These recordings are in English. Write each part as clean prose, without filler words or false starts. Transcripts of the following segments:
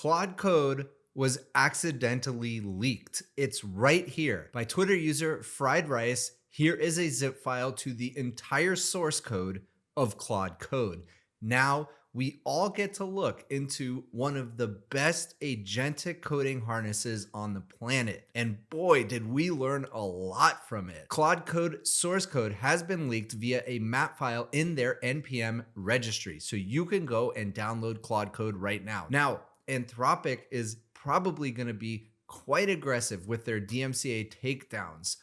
Claude Code was accidentally leaked. It's right here. By Twitter user Fried Rice, here is a zip file to the entire source code of Claude Code. Now we all get to look into one of the best agentic coding harnesses on the planet. And boy, did we learn a lot from it. Claude Code source code has been leaked via a map file in their NPM registry. So you can go and download Claude Code right now. Now, Anthropic is probably going to be quite aggressive with their DMCA takedowns.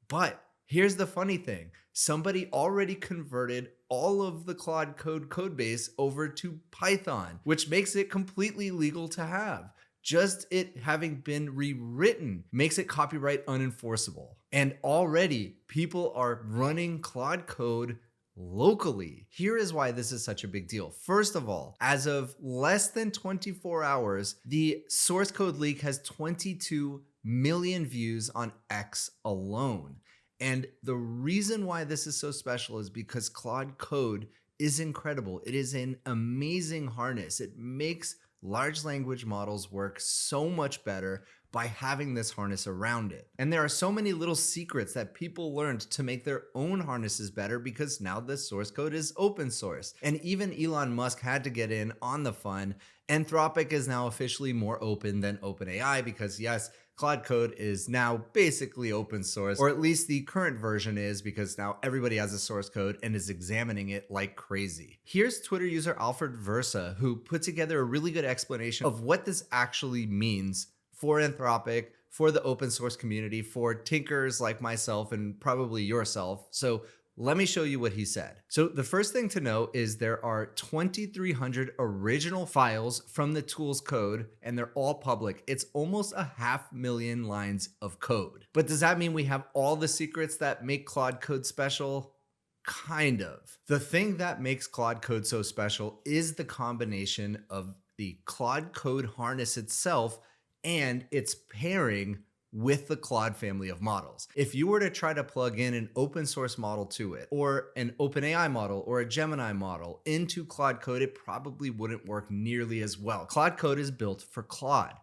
But here's the funny thing. Somebody already converted all of the Claude Code codebase over to Python, which makes it completely legal to have. Just it having been rewritten makes it copyright unenforceable. And already people are running Claude Code locally. Here is why this is such a big deal. First of all, as of less than 24 hours, the source code leak has 22 million views on X alone. And the reason why this is so special is because Claude Code is incredible. It is an amazing harness. It makes large language models work so much better by having this harness around it. And there are so many little secrets that people learned to make their own harnesses better because now the source code is open source. And even Elon Musk had to get in on the fun. Anthropic is now officially more open than OpenAI because yes, Claude Code is now basically open source, or at least the current version is, because now everybody has a source code and is examining it like crazy. Here's Twitter user Alfred Versa, who put together a really good explanation of what this actually means for Anthropic, for the open source community, for tinkers like myself and probably yourself. So let me show you what he said. So the first thing to know is there are 2,300 original files from the tool's code, and they're all public. It's almost 500,000 lines of code. But does that mean we have all the secrets that make Claude Code special? Kind of. The thing that makes Claude Code so special is the combination of the Claude Code harness itself and its pairing with the Claude family of models. If you were to try to plug in an open source model to it, or an OpenAI model, or a Gemini model into Claude Code, it probably wouldn't work nearly as well. Claude Code is built for Claude,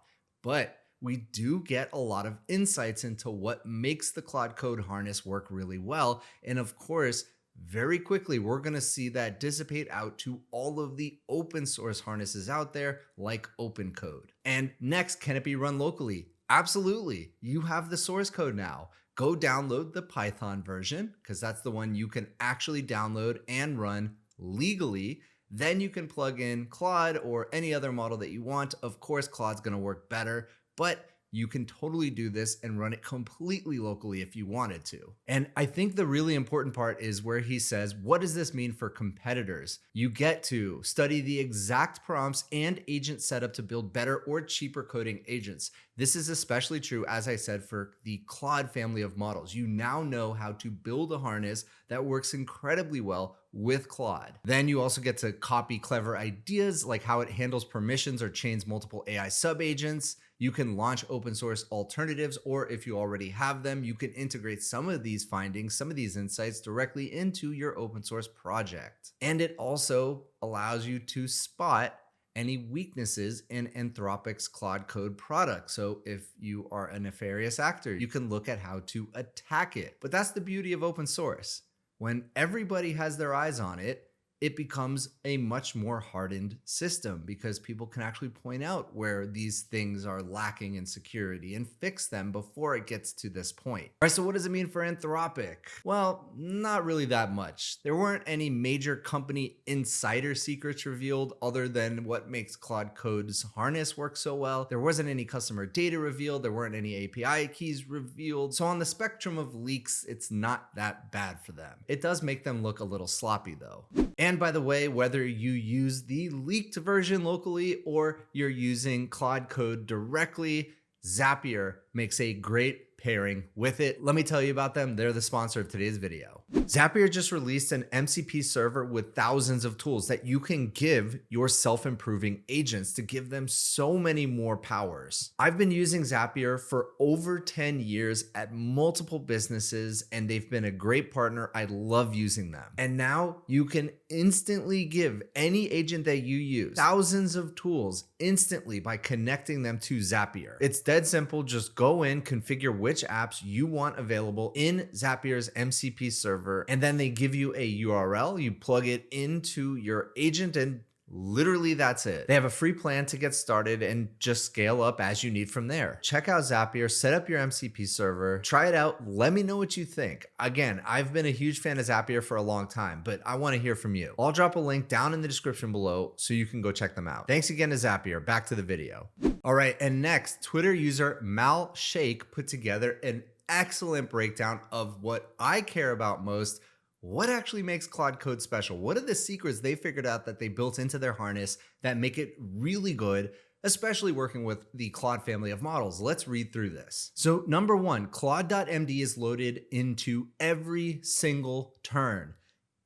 but we do get a lot of insights into what makes the Claude Code harness work really well. And of course, very quickly, we're going to see that dissipate out to all of the open source harnesses out there like OpenCode. And next, can it be run locally? Absolutely. You have the source code now. Go download the Python version because that's the one you can actually download and run legally. Then you can plug in Claude or any other model that you want. Of course, Claude's going to work better, but you can totally do this and run it completely locally if you wanted to. And I think the really important part is where he says, what does this mean for competitors? You get to study the exact prompts and agent setup to build better or cheaper coding agents. This is especially true, as I said, for the Claude family of models. You now know how to build a harness that works incredibly well with Claude. Then you also get to copy clever ideas like how it handles permissions or chains multiple AI sub-agents. You can launch open source alternatives, or if you already have them, you can integrate some of these findings, some of these insights directly into your open source project. And it also allows you to spot any weaknesses in Anthropic's Claude Code product. So if you are a nefarious actor, you can look at how to attack it. But that's the beauty of open source. When everybody has their eyes on it, it becomes a much more hardened system because people can actually point out where these things are lacking in security and fix them before it gets to this point. All right, so what does it mean for Anthropic? Well, not really that much. There weren't any major company insider secrets revealed other than what makes Claude Code's harness work so well. There wasn't any customer data revealed. There weren't any API keys revealed. So on the spectrum of leaks, it's not that bad for them. It does make them look a little sloppy though. And by the way, whether you use the leaked version locally or you're using Claude Code directly, Zapier makes a great pairing with it. Let me tell you about them. They're the sponsor of today's video. Zapier just released an MCP server with thousands of tools that you can give your self-improving agents to give them so many more powers. I've been using Zapier for over 10 years at multiple businesses, and they've been a great partner. I love using them. And now you can instantly give any agent that you use thousands of tools instantly by connecting them to Zapier. It's dead simple. Just go in, configure which apps you want available in Zapier's MCP server, and then they give you a URL. You plug it into your agent, and literally that's it. They have a free plan to get started and just scale up as you need from there. Check out Zapier, set up your MCP server, try it out. Let me know what you think. Again, I've been a huge fan of Zapier for a long time, but I want to hear from you. I'll drop a link down in the description below so you can go check them out. Thanks again to Zapier. Back to the video. All right, and next, Twitter user Mal Sheikh put together an excellent breakdown of what I care about most. What actually makes Claude Code special? What are the secrets they figured out that they built into their harness that make it really good, especially working with the Claude family of models? Let's read through this. So number one, Claude.md is loaded into every single turn,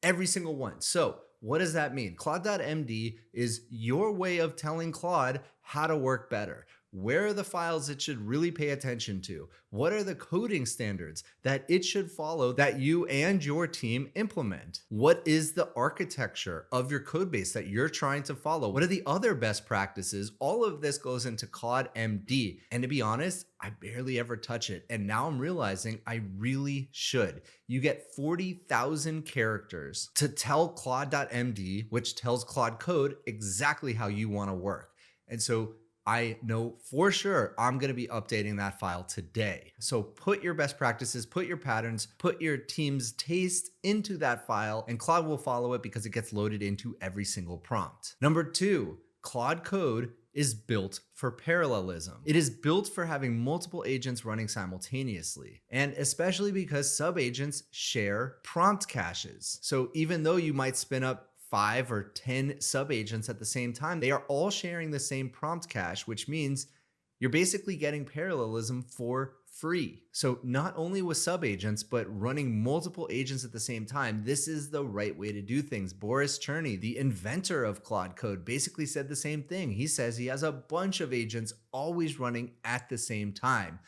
every single one. So what does that mean? Claude.md is your way of telling Claude how to work better. Where are the files it should really pay attention to? What are the coding standards that it should follow that you and your team implement? What is the architecture of your code base that you're trying to follow? What are the other best practices? All of this goes into Claude.md. And to be honest, I barely ever touch it. And now I'm realizing I really should. You get 40,000 characters to tell Claude.md, which tells Claude Code exactly how you want to work. And so I know for sure I'm going to be updating that file today. So put your best practices, put your patterns, put your team's taste into that file, and Claude will follow it because it gets loaded into every single prompt. Number two, Claude Code is built for parallelism. It is built for having multiple agents running simultaneously, and especially because sub-agents share prompt caches. So even though you might spin up 5 or 10 sub-agents at the same time, they are all sharing the same prompt cache, which means you're basically getting parallelism for free. So not only with sub-agents, but running multiple agents at the same time, this is the right way to do things. Boris Cherny, the inventor of Claude Code, basically said the same thing. He says he has a bunch of agents always running at the same time.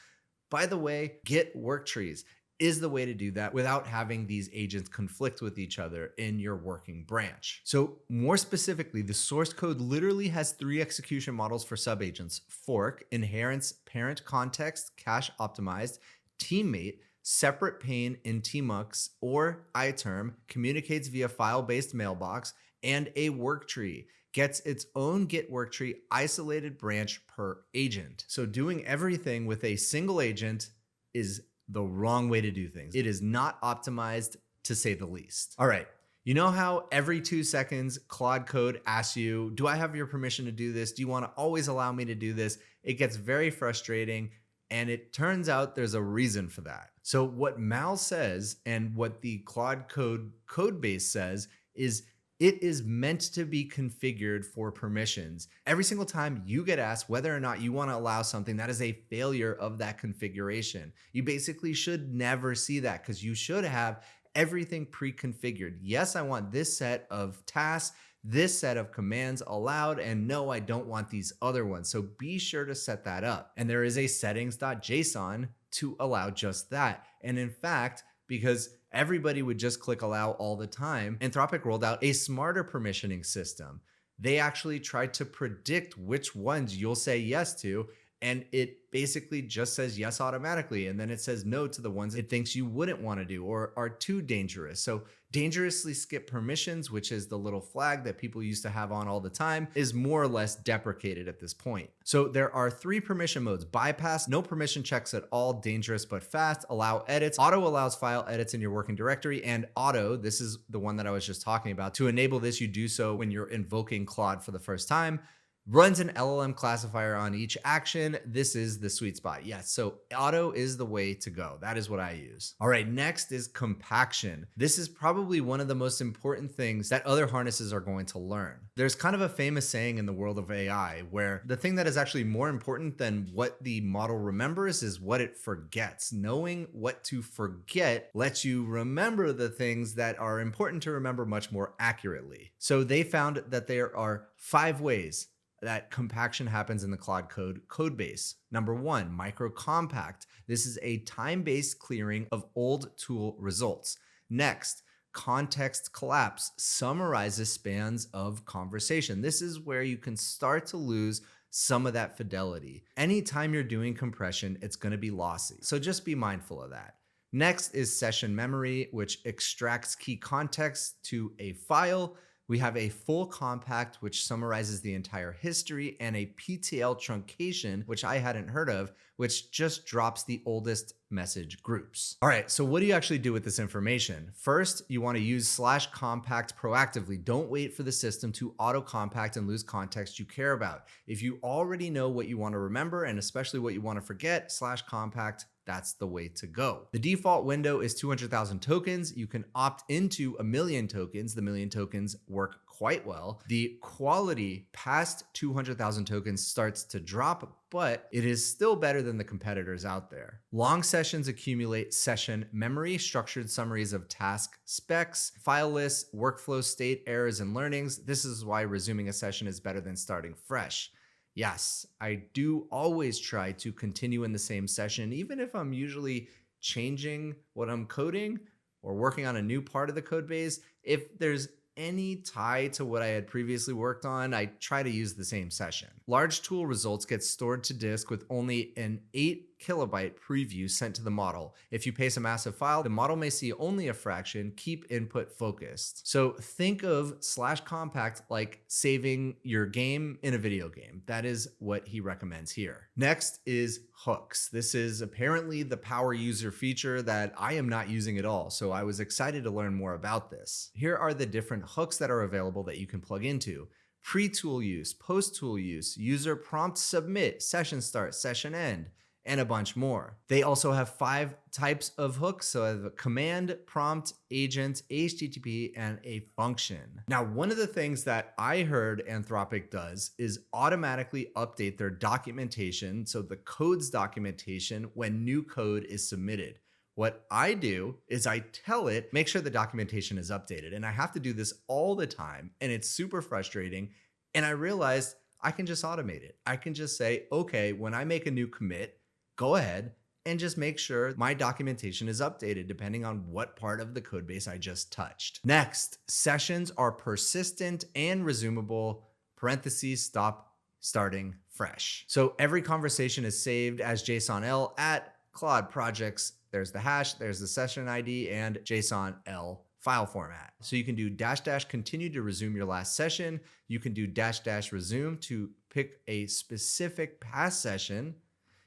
By the way, Git work trees is the way to do that without having these agents conflict with each other in your working branch. So more specifically, the source code literally has 3 execution models for sub-agents: fork, inherents, parent context, cache optimized, teammate, separate pane in tmux or iterm, communicates via file-based mailbox, and a work tree. Gets its own Git worktree isolated branch per agent. So doing everything with a single agent is the wrong way to do things. It is not optimized, to say the least. All right, you know how every 2 seconds Claude Code asks you, do I have your permission to do this? Do you want to always allow me to do this? It gets very frustrating, and it turns out there's a reason for that. So what Mal says and what the Claude Code code base says is it is meant to be configured for permissions. Every single time you get asked whether or not you want to allow something, that is a failure of that configuration. You basically should never see that because you should have everything pre-configured. Yes, I want this set of tasks, this set of commands allowed, and no, I don't want these other ones. So be sure to set that up. And there is a settings.json to allow just that. And in fact, because everybody would just click allow all the time, Anthropic rolled out a smarter permissioning system. They actually tried to predict which ones you'll say yes to, and it basically just says yes automatically. And then it says no to the ones it thinks you wouldn't want to do or are too dangerous. So dangerously skip permissions, which is the little flag that people used to have on all the time, is more or less deprecated at this point. So there are 3 permission modes: bypass, no permission checks at all, dangerous but fast, allow edits, auto allows file edits in your working directory, and auto, this is the one that I was just talking about. To enable this, you do so when you're invoking Claude for the first time. runs an LLM classifier on each action. This is the sweet spot. Yes, so auto is the way to go. That is what I use. All right, next is compaction. This is probably one of the most important things that other harnesses are going to learn. There's kind of a famous saying in the world of AI where the thing that is actually more important than what the model remembers is what it forgets. Knowing what to forget lets you remember the things that are important to remember much more accurately. So they found that there are 5 ways that compaction happens in the Claude Code codebase. Number 1, micro-compact. This is a time-based clearing of old tool results. Next, context collapse summarizes spans of conversation. This is where you can start to lose some of that fidelity. Anytime you're doing compression, it's going to be lossy. So just be mindful of that. Next is session memory, which extracts key context to a file. We have a full compact, which summarizes the entire history, and a PTL truncation, which I hadn't heard of, which just drops the oldest message groups. All right, so what do you actually do with this information? First, you want to use /compact proactively. Don't wait for the system to auto-compact and lose context you care about. If you already know what you want to remember, and especially what you want to forget, /compact, that's the way to go. The default window is 200,000 tokens. You can opt into 1,000,000 tokens. The 1,000,000 tokens work quite well. The quality past 200,000 tokens starts to drop, but it is still better than the competitors out there. Long sessions accumulate session memory, structured summaries of task specs, file lists, workflow state, errors, and learnings. This is why resuming a session is better than starting fresh. Yes, I do always try to continue in the same session, even if I'm usually changing what I'm coding or working on a new part of the code base. If there's any tie to what I had previously worked on, I try to use the same session. Large tool results get stored to disk with only an 8KB preview sent to the model. If you paste a massive file, the model may see only a fraction. Keep input focused. So think of /compact like saving your game in a video game. That is what he recommends here. Next is hooks. This is apparently the power user feature that I am not using at all, so I was excited to learn more about this. Here are the different hooks that are available that you can plug into. Pre-tool use, post-tool use, user prompt submit, session start, session end, and a bunch more. They also have 5 types of hooks. So I have a command, prompt, agent, HTTP, and a function. Now, one of the things that I heard Anthropic does is automatically update their documentation, so the code's documentation, when new code is submitted. What I do is I tell it, make sure the documentation is updated. And I have to do this all the time, and it's super frustrating. And I realized I can just automate it. I can just say, okay, when I make a new commit, go ahead and just make sure my documentation is updated depending on what part of the code base I just touched. Next, sessions are persistent and resumable, parentheses, stop starting fresh. So every conversation is saved as JSON-L at Claude projects. There's the hash, there's the session ID, and JSON-L file format. So you can do -- continue to resume your last session. You can do -- resume to pick a specific past session.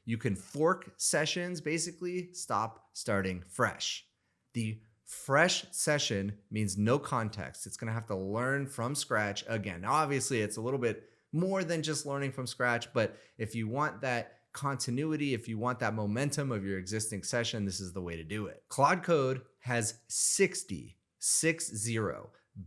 You can fork sessions, basically stop starting fresh. The fresh session means no context. It's gonna have to learn from scratch again. Now, obviously it's a little bit more than just learning from scratch, but if you want that continuity, if you want that momentum of your existing session, this is the way to do it. Claude Code has 60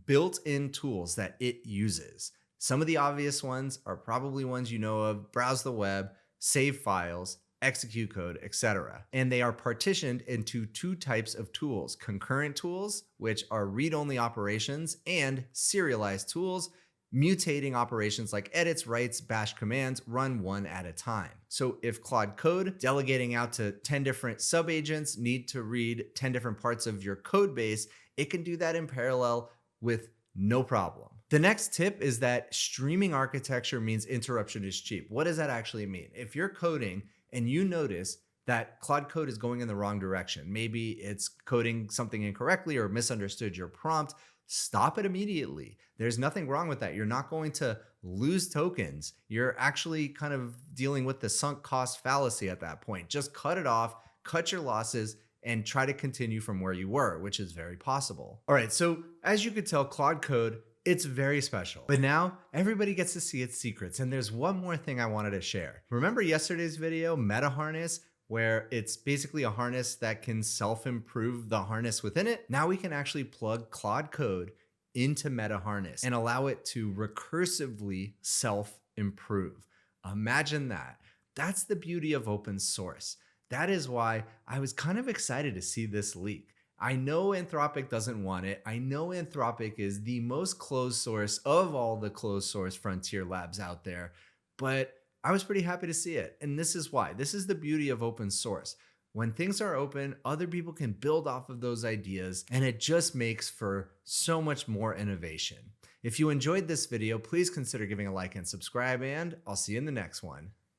built-in tools that it uses. Some of the obvious ones are probably ones you know of: browse the web, save files, execute code, etc. And they are partitioned into 2 types of tools: concurrent tools, which are read-only operations, and serialized tools, mutating operations like edits, writes, bash commands, run one at a time. So if Claude Code, delegating out to 10 different subagents, need to read 10 different parts of your code base, it can do that in parallel with no problem. The next tip is that streaming architecture means interruption is cheap. What does that actually mean? If you're coding and you notice that Claude Code is going in the wrong direction, maybe it's coding something incorrectly or misunderstood your prompt, stop it immediately. There's nothing wrong with that. You're not going to lose tokens. You're actually kind of dealing with the sunk cost fallacy at that point. Just cut it off, cut your losses, and try to continue from where you were, which is very possible. All right, so as you could tell, Claude Code It's very special. But now everybody gets to see its secrets. And there's one more thing I wanted to share. Remember yesterday's video, Meta Harness, where it's basically a harness that can self-improve the harness within it? Now we can actually plug Claude Code into Meta Harness and allow it to recursively self-improve. Imagine that. That's the beauty of open source. That is why I was kind of excited to see this leak. I know Anthropic doesn't want it. I know Anthropic is the most closed source of all the closed source frontier labs out there, but I was pretty happy to see it. And this is why. This is the beauty of open source. When things are open, other people can build off of those ideas, and it just makes for so much more innovation. If you enjoyed this video, please consider giving a like and subscribe, and I'll see you in the next one.